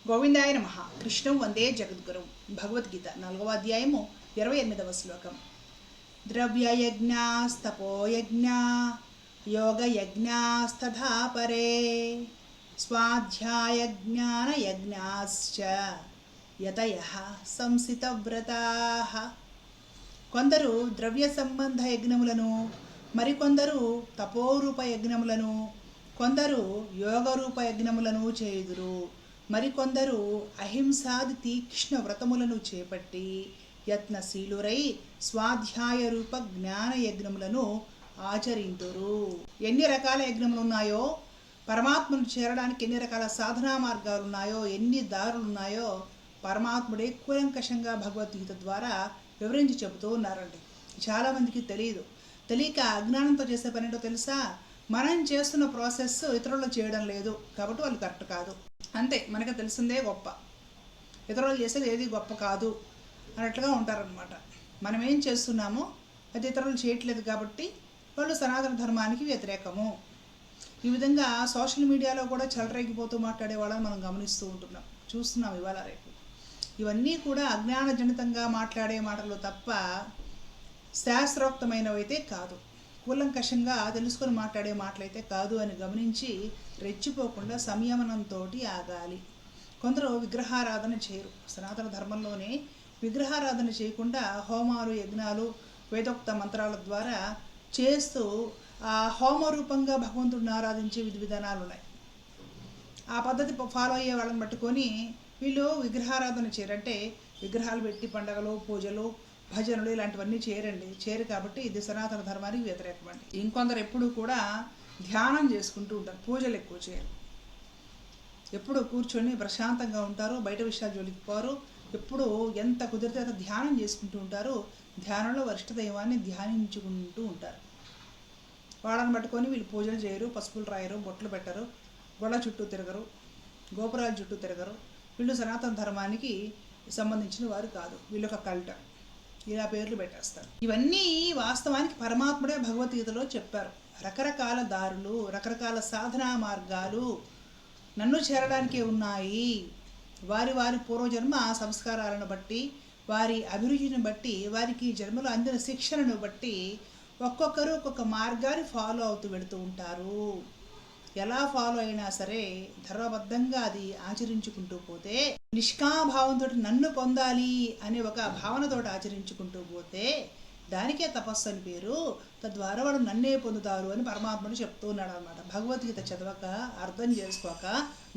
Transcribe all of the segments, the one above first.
గోవిందాయ నమః. కృష్ణం వందే జగద్గురు. భగవద్గీత 4వ అధ్యాయము 28వ శ్లోకం. ద్రవ్యయజ్ఞాస్తపోయజ్ఞా యోగయజ్ఞాస్తథా పరే స్వాధ్యాయజ్ఞానయజ్ఞాశ్చ యతయః సంసితవ్రతాః. కొందరు ద్రవ్య సంబంధ యజ్ఞములను, మరికొందరు తపోరూప యజ్ఞములను, కొందరు యోగరూప యజ్ఞములను చేయుదురు. మరికొందరు అహింసాది తీక్ష్ణ వ్రతములను చేపట్టి యత్నశీలురై స్వాధ్యాయ రూప జ్ఞాన యజ్ఞములను ఆచరింతురు. ఎన్ని రకాల యజ్ఞములు ఉన్నాయో, పరమాత్మను చేరడానికి ఎన్ని రకాల సాధనా మార్గాలు ఉన్నాయో, ఎన్ని దారులు ఉన్నాయో పరమాత్ముడే కూలంకషంగా భగవద్గీత ద్వారా వివరించి చెబుతూ ఉన్నారండి. చాలామందికి తెలియక అజ్ఞానంతో చేసే పని ఏంటో తెలుసా? మనం చేస్తున్న ప్రాసెస్ ఇతరులు చేయడం లేదు కాబట్టి వాళ్ళు కరెక్ట్ కాదు, అంతే. మనకు తెలిసిందే గొప్ప, ఇతరులు చేసేది ఏది గొప్ప కాదు అన్నట్లుగా ఉంటారనమాట. మనం ఏం చేస్తున్నామో అది ఇతరులు చేయట్లేదు కాబట్టి వాళ్ళు సనాతన ధర్మానికి వ్యతిరేకము. ఈ విధంగా సోషల్ మీడియాలో కూడా చెలరేగిపోతూ మాట్లాడే వాళ్ళని మనం గమనిస్తూ ఉంటున్నాం, చూస్తున్నాం ఇవాళ రేపు. ఇవన్నీ కూడా అజ్ఞానజనితంగా మాట్లాడే మాటలు తప్ప శాస్త్రోక్తమైనవైతే కాదు, కూలంకషంగా తెలుసుకొని మాట్లాడే మాటలైతే కాదు అని గమనించి రెచ్చిపోకుండా సంయమనంతో ఆగాలి. కొందరు విగ్రహారాధన చేయరు. సనాతన ధర్మంలోనే విగ్రహారాధన చేయకుండా హోమాలు, యజ్ఞాలు, వేదోక్త మంత్రాల ద్వారా చేస్తూ ఆ హోమరూపంగా భగవంతుడిని ఆరాధించే విధి విధానాలు ఉన్నాయి. ఆ పద్ధతి ఫాలో అయ్యే వాళ్ళని పట్టుకొని వీళ్ళు విగ్రహారాధన చేయరంటే విగ్రహాలు పెట్టి పండగలు, పూజలు, భజనలు ఇలాంటివన్నీ చేయరు కాబట్టి ఇది సనాతన ధర్మానికి వ్యతిరేకమండి. ఇంకొందరు ఎప్పుడు కూడా ధ్యానం చేసుకుంటూ ఉంటారు, పూజలు ఎక్కువ చేయరు. ఎప్పుడు కూర్చొని ప్రశాంతంగా ఉంటారు, బయట విషయాలు జోలికి పోరు. ఎప్పుడు ఎంత కుదిరితే అంత ధ్యానం చేసుకుంటూ ఉంటారు. ధ్యానంలో వరిష్ఠ దైవాన్ని ధ్యానించుకుంటూ ఉంటారు. వాళ్ళని పట్టుకొని వీళ్ళు పూజలు చేయరు, పసుపులు రాయరు, బొట్లు పెట్టరు, గొడవ చుట్టూ తిరగరు, గోపురాల చుట్టూ తిరగరు. వీళ్ళు సనాతన ధర్మానికి సంబంధించిన వారు కాదు, వీళ్ళొక కల్ట్, ఇలా పేర్లు పెట్టేస్తారు. ఇవన్నీ వాస్తవానికి పరమాత్ముడే భగవద్గీతలో చెప్పారు. రకరకాల దారులు, రకరకాల సాధనా మార్గాలు నన్ను చేరడానికే ఉన్నాయి. వారి వారి పూర్వజన్మ సంస్కారాలను బట్టి, వారి అభిరుచిని బట్టి, వారికి జన్మలో అందిన శిక్షణను బట్టి ఒక్కొక్కరు ఒక్కొక్క మార్గాన్ని ఫాలో అవుతూ వెళుతూ ఉంటారు. ఎలా ఫాలో అయినా సరే ధర్మబద్ధంగా అది ఆచరించుకుంటూ పోతే, నిష్కామభావంతో నన్ను పొందాలి అనే ఒక భావనతో ఆచరించుకుంటూ పోతే దానికే తపస్సు అని పేరు. తద్వారా వాడు నన్నే పొందుతారు అని పరమాత్ముడు చెప్తూ ఉన్నాడు అనమాట. భగవద్గీత చదవక, అర్థం చేసుకోక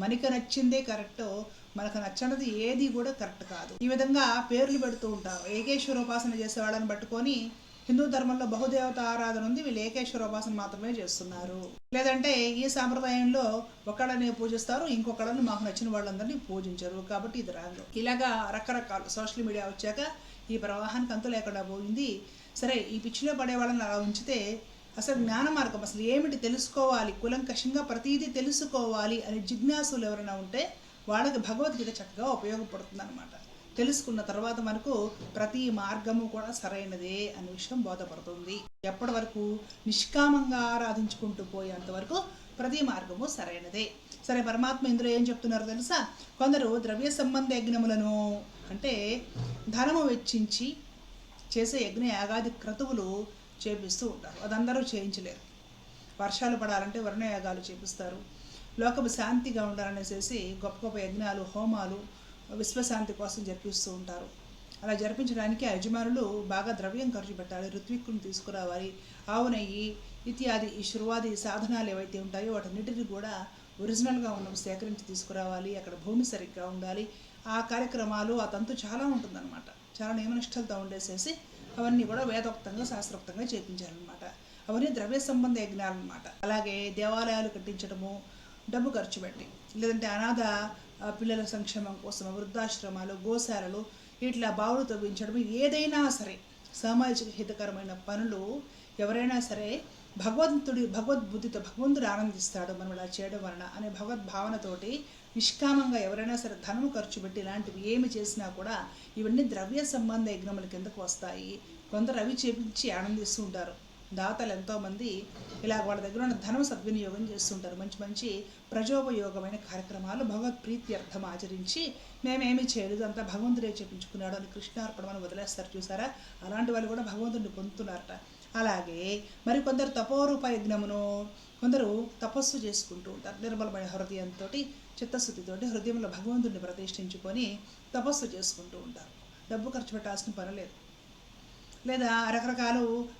మనకి నచ్చిందే కరెక్ట్, మనకు నచ్చినది ఏది కూడా కరెక్ట్ కాదు. ఈ విధంగా పేర్లు పెడుతూ ఉంటారు. ఏకేశ్వరోపాసన చేసే వాళ్ళని పట్టుకొని హిందూ ధర్మంలో బహుదేవత ఆరాధన ఉంది, వీళ్ళు ఏకేశ్వరోపాసన మాత్రమే చేస్తున్నారు. లేదంటే ఈ సాంప్రదాయంలో ఒకళ్ళని పూజిస్తారు, ఇంకొకళ్ళని మాకు నచ్చిన వాళ్ళందరినీ పూజించరు, కాబట్టి ఇది రాంగ్. ఇలాగా రకరకాలు సోషల్ మీడియా వచ్చాక ఈ ప్రవాహానికి అంతు లేకుండా పోయింది. సరే, ఈ పిచ్చిలో పడే వాళ్ళని అలా ఉంచితే అసలు జ్ఞాన మార్గం అసలు ఏమిటి తెలుసుకోవాలి, కూలంకషంగా ప్రతీదీ తెలుసుకోవాలి అనే జిజ్ఞాసులు ఎవరైనా ఉంటే వాళ్ళకి భగవద్గీత చక్కగా ఉపయోగపడుతుంది అనమాట. తెలుసుకున్న తర్వాత మనకు ప్రతి మార్గము కూడా సరైనదే అనే విషయం బోధపడుతుంది. ఎప్పటి వరకు నిష్కామంగా ఆరాధించుకుంటూ పోయేంత వరకు ప్రతి మార్గము సరైనదే. సరే, పరమాత్మ ఇందులో ఏం చెప్తున్నారో తెలుసా? కొందరు ద్రవ్య సంబంధ యజ్ఞములను, అంటే ధనము వెచ్చించి చేసే యజ్ఞ యాగాది క్రతువులు చేపిస్తూ ఉంటారు. అదందరూ చేయించలేరు. వర్షాలు పడాలంటే వర్ణయాగాలు చేపిస్తారు. లోకము శాంతిగా ఉండాలనేసి గొప్ప గొప్ప యజ్ఞాలు, హోమాలు విశ్వశాంతి కోసం జరిపిస్తూ ఉంటారు. అలా జరిపించడానికి ఆ యజమానులు బాగా ద్రవ్యం ఖర్చు పెట్టాలి, ఋత్విక్కుని తీసుకురావాలి, ఆవు నెయ్యి ఇత్యాది ఈ శురువాది సాధనాలు ఏవైతే ఉంటాయో వాటన్నిటిని కూడా ఒరిజినల్గా ఉన్నవి సేకరించి తీసుకురావాలి. అక్కడ భూమి సరిగ్గా ఉండాలి. ఆ కార్యక్రమాలు, ఆ తంతు చాలా ఉంటుందన్నమాట. చాలా నియమనిష్టలతో ఉండేసేసి అవన్నీ కూడా వేదోక్తంగా, శాస్త్రోక్తంగా చేయించాలన్నమాట. అవన్నీ ద్రవ్య సంబంధ యజ్ఞాలు అనమాట. అలాగే దేవాలయాలు కట్టించడము, డబ్బు ఖర్చు పెట్టి, లేదంటే అనాథ పిల్లల సంక్షేమం కోసం వృద్ధాశ్రమాలు, గోశాలలు, ఇట్లా బావులు తవ్వించడం, ఏదైనా సరే సామాజిక హితకరమైన పనులు ఎవరైనా సరే భగవద్బుద్ధితో భగవంతుడు ఆనందిస్తాడు మనం ఇలా చేయడం వలన అనే భగవద్భావనతోటి నిష్కామంగా ఎవరైనా సరే ధనము ఖర్చు పెట్టి ఇలాంటివి ఏమి చేసినా కూడా ఇవన్నీ ద్రవ్య సంబంధ యజ్ఞముల కిందకు వస్తాయి. కొందరు అవి చేపించి ఆనందిస్తూ ఉంటారు. దాతలు ఎంతోమంది ఇలా వాళ్ళ దగ్గర ఉన్న ధనం సద్వినియోగం చేస్తుంటారు. మంచి మంచి ప్రజోపయోగమైన కార్యక్రమాలు భగవత్ ప్రీత్యర్థం ఆచరించి మేమేమీ చేయలేదు, అంతా భగవంతుడే చేపించుకున్నాడు అని కృష్ణార్పణమని వదిలేస్తారు చూసారా. అలాంటి వాళ్ళు కూడా భగవంతుడిని పొందుతున్నారట. అలాగే మరి కొందరు తపోరూప యజ్ఞమును, కొందరు తపస్సు చేసుకుంటూ ఉంటారు. నిర్మలమైన హృదయంతో చిత్తశుద్ధితోటి హృదయంలో భగవంతుడిని ప్రతిష్ఠించుకొని తపస్సు చేసుకుంటూ ఉంటారు. డబ్బు ఖర్చు పెట్టాల్సిన పని లేదు, లేదా రకరకాల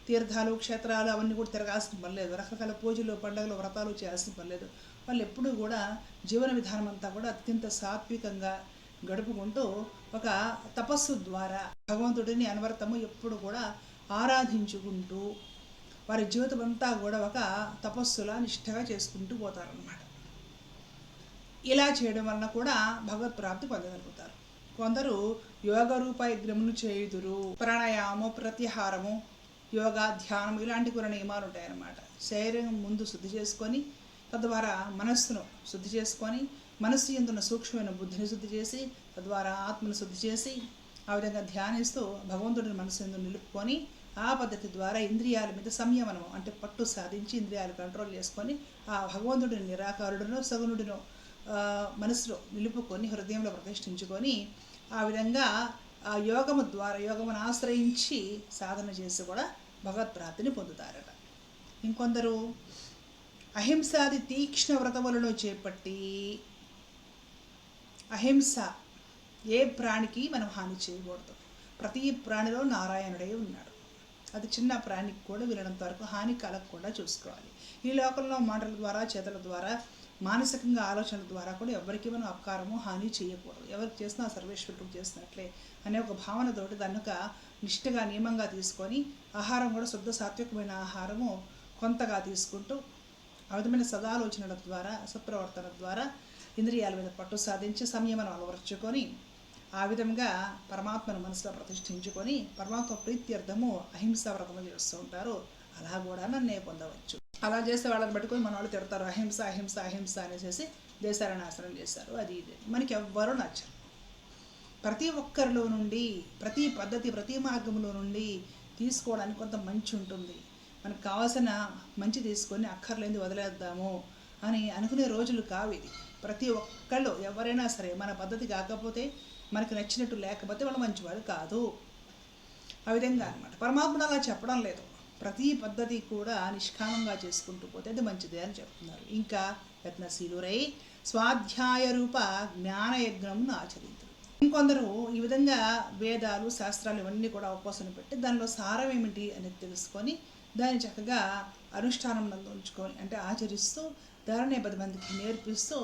తీర్థాలు క్షేత్రాలు అవన్నీ కూడా తిరగాల్సిన పని లేదు, రకరకాల పూజలు పండుగలు వ్రతాలు చేయాల్సిన పని లేదు. వాళ్ళు ఎప్పుడూ కూడా జీవన విధానం అంతా కూడా అత్యంత సాత్వికంగా గడుపుకుంటూ ఒక తపస్సు ద్వారా భగవంతుడిని అనవరతము ఎప్పుడు కూడా ఆరాధించుకుంటూ వారి జీవితం అంతా కూడా ఒక తపస్సులా నిష్ఠగా చేసుకుంటూ పోతారన్నమాట. ఇలా చేయడం వలన కూడా భగవత్ ప్రాప్తి పొందగలుగుతారు. కొందరు యోగ రూప యజ్ఞమును చేయుదురు. ప్రాణాయామము, ప్రత్యాహారము, యోగా, ధ్యానం ఇలాంటి కొన్ని నియమాలు ఉంటాయన్నమాట. శరీరం ముందు శుద్ధి చేసుకొని తద్వారా మనస్సును శుద్ధి చేసుకొని మనస్సు ఎందున్న సూక్ష్మమైన బుద్ధిని శుద్ధి చేసి తద్వారా ఆత్మను శుద్ధి చేసి ఆ విధంగా ధ్యానిస్తూ భగవంతుడిని మనస్సు ఎందు నిలుపుకొని ఆ పద్ధతి ద్వారా ఇంద్రియాల మీద సంయమనము అంటే పట్టు సాధించి ఇంద్రియాలు కంట్రోల్ చేసుకొని ఆ భగవంతుడిని నిరాకారుడునో సగుణుడినో మనసులో నిలుపుకొని హృదయంలో ప్రతిష్ఠించుకొని ఆ విధంగా ఆ యోగము ద్వారా యోగమును ఆశ్రయించి సాధన చేసి కూడా భగవత్ ప్రాప్తిని పొందుతారట. ఇంకొందరు అహింసాది తీక్ష్ణ వ్రతములను చేపట్టి, అహింస ఏ ప్రాణికి మనం హాని చేయకూడదు. ప్రతి ప్రాణిలో నారాయణుడే ఉన్నాడు. అది చిన్న ప్రాణికి కూడా వీలైనంత వరకు హాని కలగకుండా చూసుకోవాలి. ఈ లోకంలో మాటల ద్వారా చేతల ద్వారా మానసికంగా ఆలోచనల ద్వారా కూడా ఎవరికి మనం అపకారము హాని చేయకూడదు. ఎవరికి చేసినా సర్వేశ్వరుడికి చేసినట్లే అనే ఒక భావనతోటి దాన్ని ఒక నిష్ఠగా నియమంగా తీసుకొని ఆహారం కూడా శుద్ధ సాత్వికమైన ఆహారము కొంతగా తీసుకుంటూ ఆ విధమైన సదాలోచనల ద్వారా సత్ప్రవర్తన ద్వారా ఇంద్రియాల మీద పట్టు సాధించి సంయమనం అలవర్చుకొని ఆ విధంగా పరమాత్మను మనసులో ప్రతిష్ఠించుకొని పరమాత్మ ప్రీత్యర్థము అహింసా వ్రతము చేస్తూ ఉంటారు. అలా కూడా నన్నే పొందవచ్చు. అలా చేసే వాళ్ళని పట్టుకొని మన వాళ్ళు తిడతారు, అహింస అహింస అహింస అనేసి దేశాలను నాశనం చేశారు. అది ఇది మనకి ఎవ్వరూ నచ్చరు. ప్రతి ఒక్కరిలో నుండి ప్రతి పద్ధతి ప్రతి మార్గంలో నుండి తీసుకోవడానికి కొంత మంచి ఉంటుంది. మనకు కావాల్సిన మంచి తీసుకొని అక్కర్లేంది వదిలేద్దాము అని అనుకునే రోజులు కావు ఇది. ప్రతి ఒక్కళ్ళు ఎవరైనా సరే మన పద్ధతి కాకపోతే మనకి నచ్చినట్టు లేకపోతే వాళ్ళు మంచివాడు కాదు. ఆ విధంగా అనమాట. పరమాత్మ అలా చెప్పడం లేదు. ప్రతి పద్ధతి కూడా నిష్కామంగా చేసుకుంటూ పోతే అది మంచిదే అని చెప్తున్నారు. ఇంకా యత్నశీలురై స్వాధ్యాయ రూప జ్ఞానయజ్ఞం ఆచరించారు. ఇంకొందరు ఈ విధంగా వేదాలు శాస్త్రాలు ఇవన్నీ కూడా ఉపవాసన పెట్టి దానిలో సారం ఏమిటి అనేది తెలుసుకొని దాన్ని చక్కగా అనుష్ఠానం ఉంచుకొని అంటే ఆచరిస్తూ దానినే 10 మందికి నేర్పిస్తూ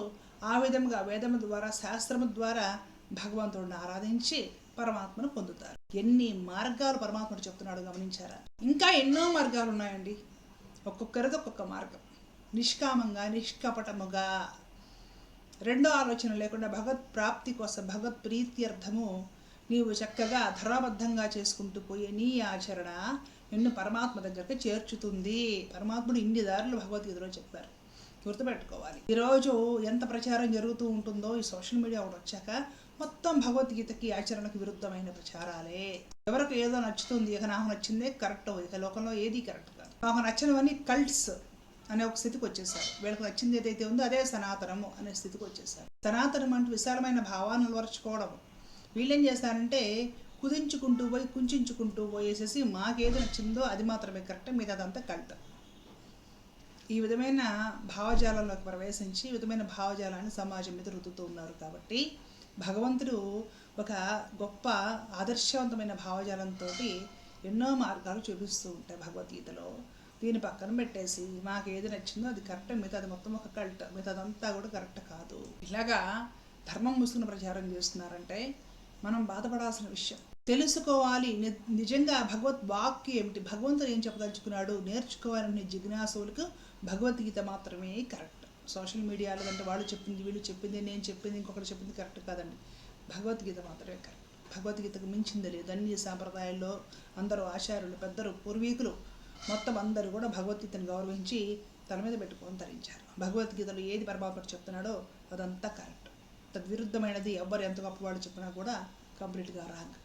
ఆ విధంగా వేదము ద్వారా శాస్త్రము ద్వారా భగవంతుడిని ఆరాధించి పరమాత్మను పొందుతారు. ఎన్ని మార్గాలు పరమాత్ముడు చెప్తున్నాడు గమనించారా? ఇంకా ఎన్నో మార్గాలు ఉన్నాయండి. ఒక్కొక్కరిది ఒక్కొక్క మార్గం. నిష్కామంగా నిష్కపటముగా రెండో ఆలోచన లేకుండా భగవత్ ప్రాప్తి కోసం భగవత్ ప్రీత్యర్థము నీవు చక్కగా ధర్మబద్ధంగా చేసుకుంటూ పోయే నీ ఆచరణ నిన్ను పరమాత్మ దగ్గరికి చేర్చుతుంది. పరమాత్ముడు ఇన్ని దారులు భగవద్గీతలో చెప్పారు, గుర్తుపెట్టుకోవాలి. ఈరోజు ఎంత ప్రచారం జరుగుతూ ఉంటుందో ఈ సోషల్ మీడియా ఒకటి వచ్చాక మొత్తం భగవద్గీతకి ఆచరణకు విరుద్ధమైన ప్రచారాలే. ఎవరికి ఏదో నచ్చుతుంది, ఇక నాకు నచ్చిందే కరెక్ట్, ఇక లోకంలో ఏది కరెక్ట్ కాదు. నాకు నచ్చినవన్నీ కల్ట్స్ అనే ఒక స్థితికి వచ్చేసారు. వీళ్ళకి నచ్చింది ఏదైతే ఉందో అదే సనాతనము అనే స్థితికి వచ్చేసారు. సనాతనం అంటే విశాలమైన భావాన్ని అలవరుచుకోవడం. వీళ్ళేం చేస్తారంటే కుదించుకుంటూ పోయి కుంచుకుంటూ పోయేసేసి మాకేది నచ్చిందో అది మాత్రమే కరెక్ట్, మీద అదంతా కల్ట్. ఈ విధమైన భావజాలంలోకి ప్రవేశించి ఈ విధమైన భావజాలాన్ని సమాజం మీద రుద్దుతూ ఉన్నారు. కాబట్టి భగవంతుడు ఒక గొప్ప ఆదర్శవంతమైన భావజాలంతో ఎన్నో మార్గాలు చూపిస్తూ ఉంటాయి భగవద్గీతలో. దీన్ని పక్కన పెట్టేసి మాకు ఏది నచ్చిందో అది కరెక్ట్, మిగతా అది మొత్తం ఒక కల్ట్, మిగతాదంతా కూడా కరెక్ట్ కాదు. ఇలాగా ధర్మం ముసుగున ప్రచారం చేస్తున్నారంటే మనం బాధపడాల్సిన విషయం. తెలుసుకోవాలి నిజంగా భగవద్ వాక్కు ఏమిటి, భగవంతుడు ఏం చెప్పదలుచుకున్నాడు నేర్చుకోవాలనే జిజ్ఞాసులకు భగవద్గీత మాత్రమే కరెక్ట్. సోషల్ మీడియాలో అంటే వాళ్ళు చెప్పింది వీళ్ళు చెప్పింది నేను చెప్పింది ఇంకొకటి చెప్పింది కరెక్ట్ కాదండి. భగవద్గీత మాత్రమే కరెక్ట్. భగవద్గీతకు మించింది లేదు. అన్ని సాంప్రదాయాల్లో అందరూ ఆచార్యులు పెద్దలు పూర్వీకులు మొత్తం అందరూ కూడా భగవద్గీతను గౌరవించి తల మీద పెట్టుకొని ధరించారు. భగవద్గీతలో ఏది పరమాత్ముడు చెప్తున్నాడో అదంతా కరెక్ట్. తద్విరుద్ధమైనది ఎవ్వరు ఎంత గొప్పవాళ్ళు చెప్పినా కూడా కంప్లీట్గా రాంగ్.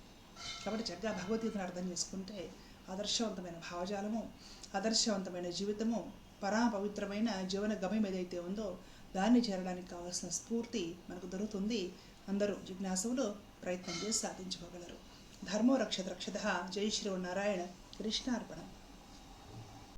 కాబట్టి చక్కగా భగవద్గీతను అర్థం చేసుకుంటే ఆదర్శవంతమైన భావజాలము, ఆదర్శవంతమైన జీవితము, పవిత్రమైన జీవన గమ్యం ఏదైతే ఉందో దాన్ని చేరడానికి కావాల్సిన స్ఫూర్తి మనకు దొరుకుతుంది. అందరూ జిజ్ఞాసులు ప్రయత్నం చేసి సాధించుకోగలరు. ధర్మో రక్షత రక్షత. జై శ్రీనారాయణ. కృష్ణార్పణం.